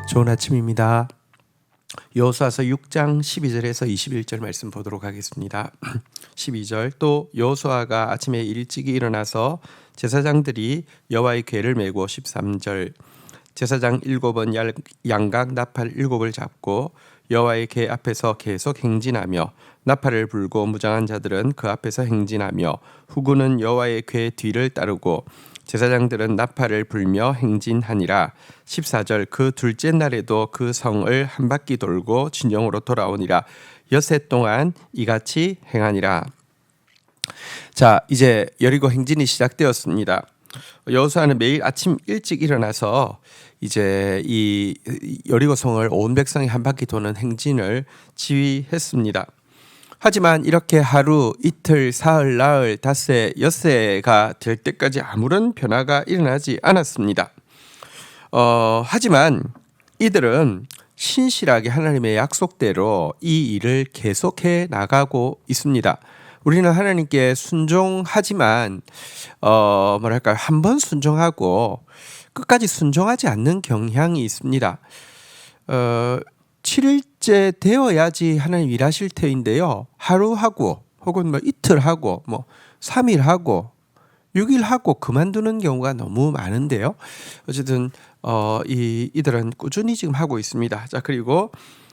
좋은 아침입니다. 여호수아서 6장 12절에서 21절 말씀 보도록 하겠습니다. 12절 또 여호수아가 아침에 일찍이 일어나서 제사장들이 여호와의 궤를 메고 13절 제사장 7은 양각 나팔 7을 잡고 여호와의 궤 앞에서 계속 행진하며 나팔을 불고 무장한 자들은 그 앞에서 행진하며 후군은 여호와의 궤 뒤를 따르고 제사장들은 나팔을 불며 행진하니라. 14절 그 둘째 날에도 그 성을 한 바퀴 돌고 진영으로 돌아오니라. 엿새 동안 이같이 행하니라. 자, 이제 여리고 행진이 시작되었습니다. 여호수아는 매일 아침 일찍 일어나서 이제 이 여리고 성을 온 백성이 한 바퀴 도는 행진을 지휘했습니다. 하지만 이렇게 하루, 이틀, 사흘, 나흘, 닷새, 엿새가 될 때까지 아무런 변화가 일어나지 않았습니다. 하지만 이들은 신실하게 하나님의 약속대로 이 일을 계속해 나가고 있습니다. 우리는 하나님께 순종하지만 한 번 순종하고 끝까지 순종하지 않는 경향이 있습니다. 7일째 되어야지 하나님 일하실 테인데요. 하루 하고 혹은 이틀 하고 3일 하고 6일 하고 그만두는 경우가 너무 많은데요. 어쨌든 이들은 꾸준히 지금 하고 있습니다. 자, 그리고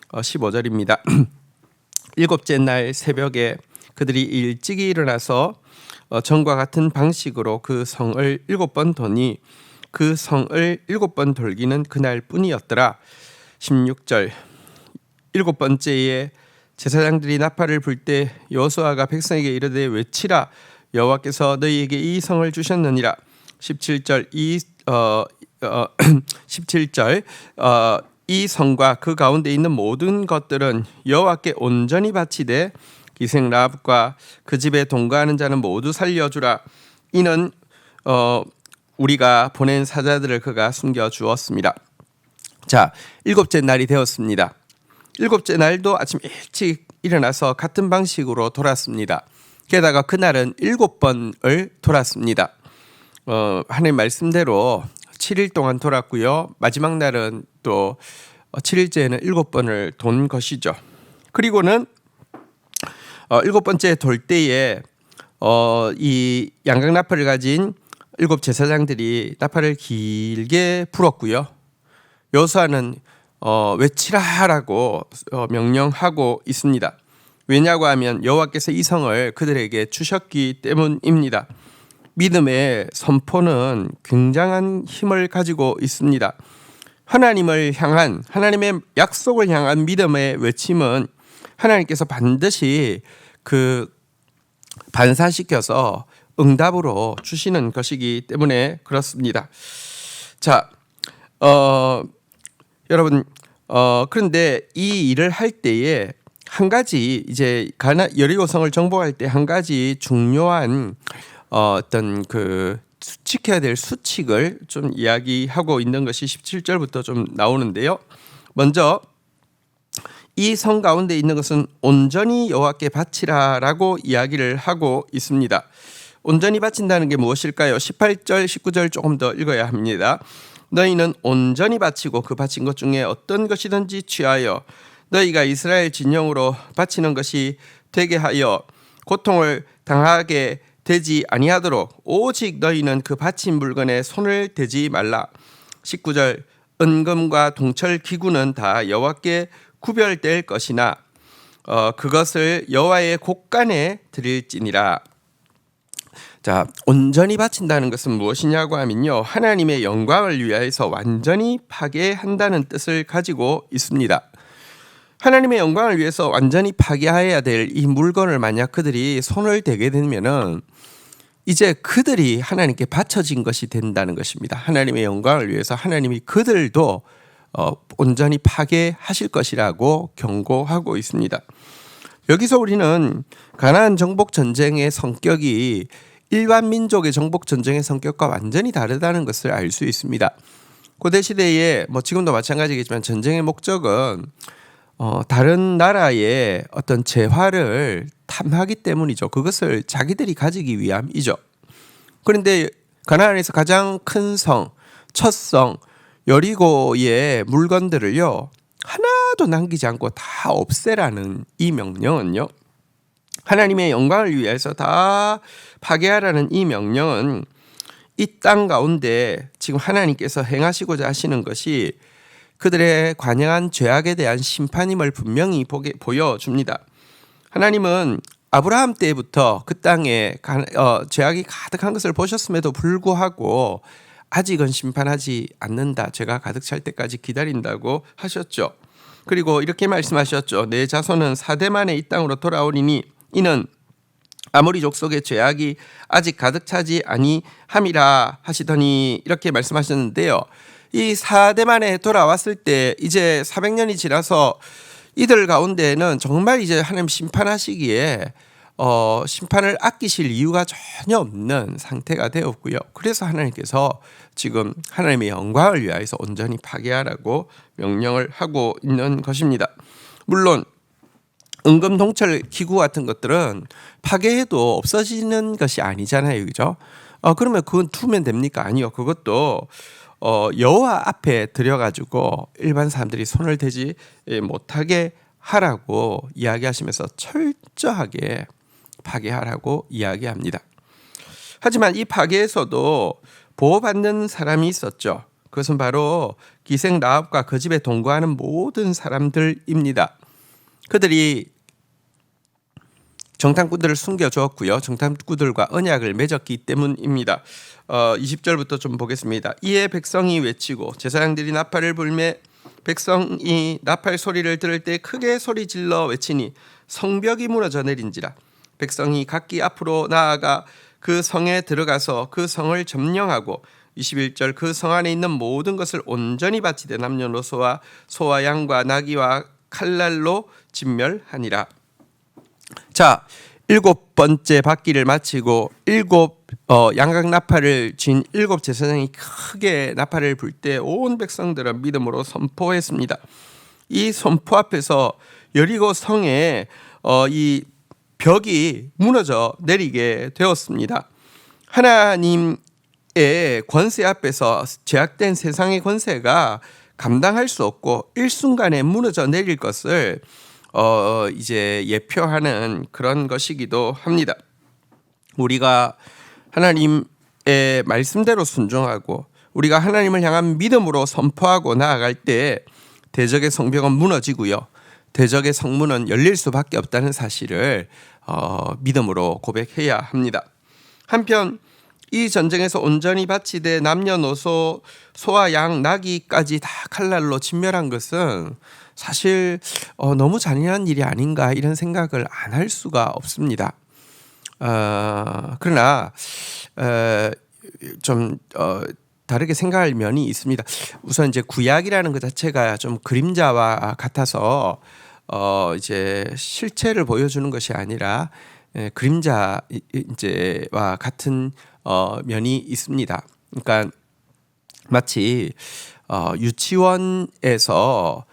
15절입니다. 일곱째 날 새벽에 그들이 일찍이 일어나서 전과 같은 방식으로 그 성을 7번 도니 그 성을 7번 돌기는 그날 뿐이었더라. 16절 7번째에 제사장들이 나팔을 불 때 여호수아가 백성에게 이르되 외치라 여호와께서 너희에게 이 성을 주셨느니라. 17절 17절 이 성과 그 가운데 있는 모든 것들은 여호와께 온전히 바치되 기생 라합과 그 집에 동거하는 자는 모두 살려주라. 이는 우리가 보낸 사자들을 그가 숨겨 주었습니다. 자, 7째 날이 되었습니다. 7째 날도 아침 일찍 일어나서 같은 방식으로 돌았습니다. 게다가 그날은 7번을 돌았습니다. 하나님 말씀대로 7일 동안 돌았고요. 마지막 날은 또 7일째에는 7번을 돈 것이죠. 그리고는 7번째 돌 때에 이 양각 나팔을 가진 7 제사장들이 나팔을 길게 불었고요. 여호수아는 외치라라고 명령하고 있습니다. 왜냐고 하면 여호와께서 이 성을 그들에게 주셨기 때문입니다. 믿음의 선포는 굉장한 힘을 가지고 있습니다. 하나님을 향한 하나님의 약속을 향한 믿음의 외침은 하나님께서 반드시 반사시켜서 응답으로 주시는 것이기 때문에 그렇습니다. 자, 여러분, 그런데 이 일을 할 때에 한 가지 이제 여리고성을 정복할 때 한 가지 중요한 어떤 지켜야 될 수칙을 좀 이야기하고 있는 것이 17절부터 좀 나오는데요. 먼저 이 성 가운데 있는 것은 온전히 여호와께 바치라라고 이야기를 하고 있습니다. 온전히 바친다는 게 무엇일까요? 18절, 19절 조금 더 읽어야 합니다. 너희는 온전히 바치고 그 바친 것 중에 어떤 것이든지 취하여 너희가 이스라엘 진영으로 바치는 것이 되게 하여 고통을 당하게 되지 아니하도록 오직 너희는 그 바친 물건에 손을 대지 말라. 19절 은금과 동철 기구는 다 여호와께 구별될 것이나 그것을 여호와의 곳간에 드릴지니라. 자, 온전히 바친다는 것은 무엇이냐고 하면요, 하나님의 영광을 위하여서 완전히 파괴한다는 뜻을 가지고 있습니다. 하나님의 영광을 위해서 완전히 파괴해야 될 이 물건을 만약 그들이 손을 대게 되면은 이제 그들이 하나님께 바쳐진 것이 된다는 것입니다. 하나님의 영광을 위해서 하나님이 그들도 온전히 파괴하실 것이라고 경고하고 있습니다. 여기서 우리는 가나안 정복 전쟁의 성격이 일반 민족의 정복 전쟁의 성격과 완전히 다르다는 것을 알 수 있습니다. 고대 시대에 지금도 마찬가지겠지만 전쟁의 목적은 다른 나라의 어떤 재화를 탐하기 때문이죠. 그것을 자기들이 가지기 위함이죠. 그런데 가나안에서 가장 큰 성, 첫 성, 여리고의 물건들을요 하나도 남기지 않고 다 없애라는 이 명령은요, 하나님의 영광을 위해서 다 파괴하라는 이 명령은 이 땅 가운데 지금 하나님께서 행하시고자 하시는 것이 그들의 관영한 죄악에 대한 심판임을 분명히 보여줍니다. 하나님은 아브라함 때부터 그 땅에 죄악이 가득한 것을 보셨음에도 불구하고 아직은 심판하지 않는다. 죄가 가득 찰 때까지 기다린다고 하셨죠. 그리고 이렇게 말씀하셨죠. 내 자손은 4대 만에 이 땅으로 돌아오리니 이는 아모리 족속의 죄악이 아직 가득 차지 아니함이라 하시더니 이렇게 말씀하셨는데요. 이 4대 만에 돌아왔을 때 이제 400년이 지나서 이들 가운데는 정말 이제 하나님 심판하시기에 심판을 아끼실 이유가 전혀 없는 상태가 되었고요. 그래서 하나님께서 지금 하나님의 영광을 위하여서 온전히 파괴하라고 명령을 하고 있는 것입니다. 물론 은금동철 기구 같은 것들은 파괴해도 없어지는 것이 아니잖아요, 그죠? 그러면 그건 두면 됩니까? 아니요. 그것도 여호와 앞에 들여가지고 일반 사람들이 손을 대지 못하게 하라고 이야기하시면서 철저하게 파괴하라고 이야기합니다. 하지만 이 파괴에서도 보호받는 사람이 있었죠. 그것은 바로 기생 라합과 그 집에 동거하는 모든 사람들입니다. 그들이 정탐꾼들을 숨겨주었고요. 정탐꾼들과 언약을 맺었기 때문입니다. 20절부터 좀 보겠습니다. 이에 백성이 외치고 제사장들이 나팔을 불매 백성이 나팔 소리를 들을 때 크게 소리 질러 외치니 성벽이 무너져 내린지라. 백성이 각기 앞으로 나아가 그 성에 들어가서 그 성을 점령하고 21절 그 성 안에 있는 모든 것을 온전히 바치되 남녀노소와 소와 양과 나귀와 칼날로 진멸하니라. 자, 7번째 바퀴를 마치고 7 양각 나팔을 쥔 7 제사장이 크게 나팔을 불 때 온 백성들은 믿음으로 선포했습니다. 이 선포 앞에서 여리고 성에 이 벽이 무너져 내리게 되었습니다. 하나님의 권세 앞에서 제약된 세상의 권세가 감당할 수 없고 일순간에 무너져 내릴 것을 이제 예표하는 그런 것이기도 합니다. 우리가 하나님의 말씀대로 순종하고 우리가 하나님을 향한 믿음으로 선포하고 나아갈 때 대적의 성벽은 무너지고요. 대적의 성문은 열릴 수밖에 없다는 사실을 믿음으로 고백해야 합니다. 한편 이 전쟁에서 온전히 바치되 남녀노소 소와 양 나귀까지 다 칼날로 진멸한 것은 사실 너무 잔인한 일이 아닌가 이런 생각을 안 할 수가 없습니다. 그러나 좀 다르게 생각할 면이 있습니다. 우선 이제 구약이라는 것 자체가 좀 그림자와 같아서 이제 실체를 보여주는 것이 아니라 그림자 이제와 같은 면이 있습니다. 그러니까 마치 유치원에서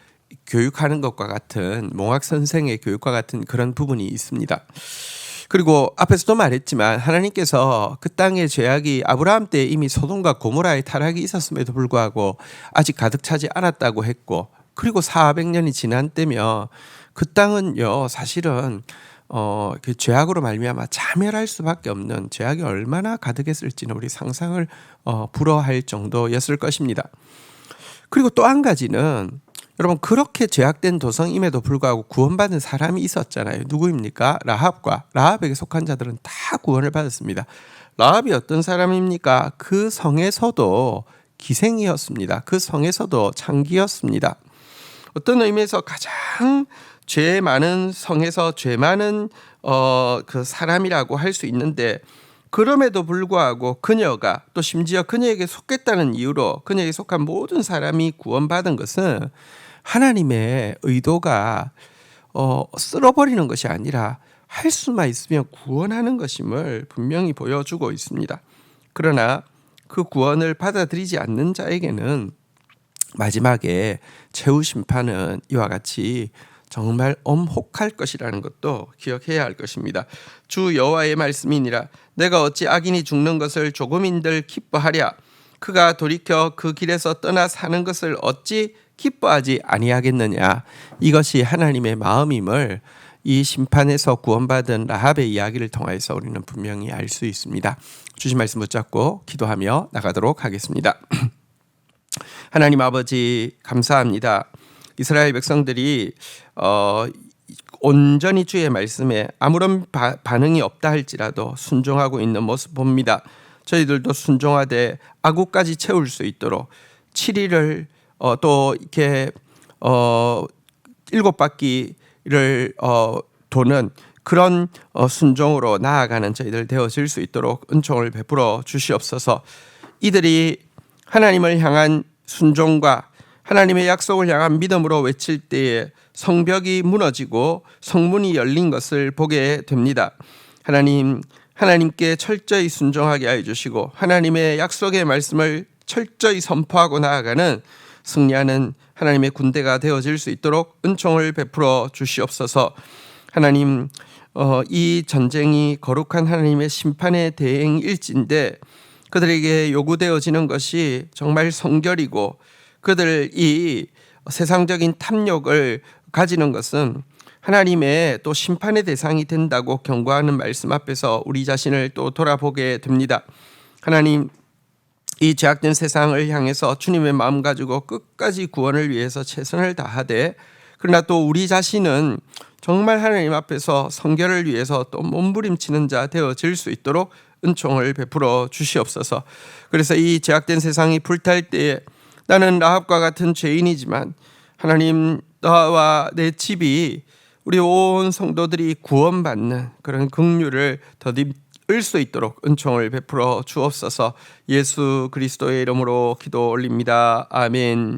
교육하는 것과 같은 몽학 선생의 교육과 같은 그런 부분이 있습니다. 그리고 앞에서도 말했지만 하나님께서 그 땅의 죄악이 아브라함 때 이미 소돔과 고모라의 타락이 있었음에도 불구하고 아직 가득 차지 않았다고 했고, 그리고 400년이 지난 때며 그 땅은요 사실은 그 죄악으로 말미암아 자멸할 수밖에 없는, 죄악이 얼마나 가득했을지는 우리 상상을 불허할 정도였을 것입니다. 그리고 또 한 가지는 여러분, 그렇게 죄악된 도성임에도 불구하고 구원받은 사람이 있었잖아요. 누구입니까? 라합에게 속한 자들은 다 구원을 받았습니다. 라합이 어떤 사람입니까? 그 성에서도 기생이었습니다. 그 성에서도 창기였습니다. 어떤 의미에서 가장 죄 많은 성에서 죄 많은 그 사람이라고 할 수 있는데, 그럼에도 불구하고 그녀가 또 심지어 그녀에게 속했다는 이유로 그녀에게 속한 모든 사람이 구원받은 것은 하나님의 의도가 쓸어버리는 것이 아니라 할 수만 있으면 구원하는 것임을 분명히 보여주고 있습니다. 그러나 그 구원을 받아들이지 않는 자에게는 마지막에 최후 심판은 이와 같이 정말 엄혹할 것이라는 것도 기억해야 할 것입니다. 주 여호와의 말씀이니라. 내가 어찌 악인이 죽는 것을 조금인들 기뻐하랴. 그가 돌이켜 그 길에서 떠나 사는 것을 어찌 기뻐하지 아니하겠느냐. 이것이 하나님의 마음임을 이 심판에서 구원받은 라합의 이야기를 통해서 우리는 분명히 알 수 있습니다. 주신 말씀 붙잡고 기도하며 나가도록 하겠습니다. 하나님 아버지 감사합니다. 이스라엘 백성들이 온전히 주의 말씀에 아무런 반응이 없다 할지라도 순종하고 있는 모습 봅니다. 저희들도 순종하되 아구까지 채울 수 있도록 7일을 또 이렇게 7바퀴를 도는 그런 순종으로 나아가는 저희들 되어질 수 있도록 은총을 베풀어 주시옵소서. 이들이 하나님을 향한 순종과 하나님의 약속을 향한 믿음으로 외칠 때에 성벽이 무너지고 성문이 열린 것을 보게 됩니다. 하나님께 철저히 순종하게 하여 주시고 하나님의 약속의 말씀을 철저히 선포하고 나아가는 승리하는 하나님의 군대가 되어질 수 있도록 은총을 베풀어 주시옵소서. 하나님, 이 전쟁이 거룩한 하나님의 심판의 대행일진데 그들에게 요구되어지는 것이 정말 성결이고 그들이 세상적인 탐욕을 가지는 것은 하나님의 또 심판의 대상이 된다고 경고하는 말씀 앞에서 우리 자신을 또 돌아보게 됩니다. 하나님, 이 죄악된 세상을 향해서 주님의 마음 가지고 끝까지 구원을 위해서 최선을 다하되 그러나 또 우리 자신은 정말 하나님 앞에서 성결을 위해서 또 몸부림치는 자 되어질 수 있도록 은총을 베풀어 주시옵소서. 그래서 이 죄악된 세상이 불탈 때에 나는 라합과 같은 죄인이지만 하나님, 나와 내 집이 우리 온 성도들이 구원받는 그런 긍휼을 더입을 수 있도록 은총을 베풀어 주옵소서. 예수 그리스도의 이름으로 기도 올립니다. 아멘.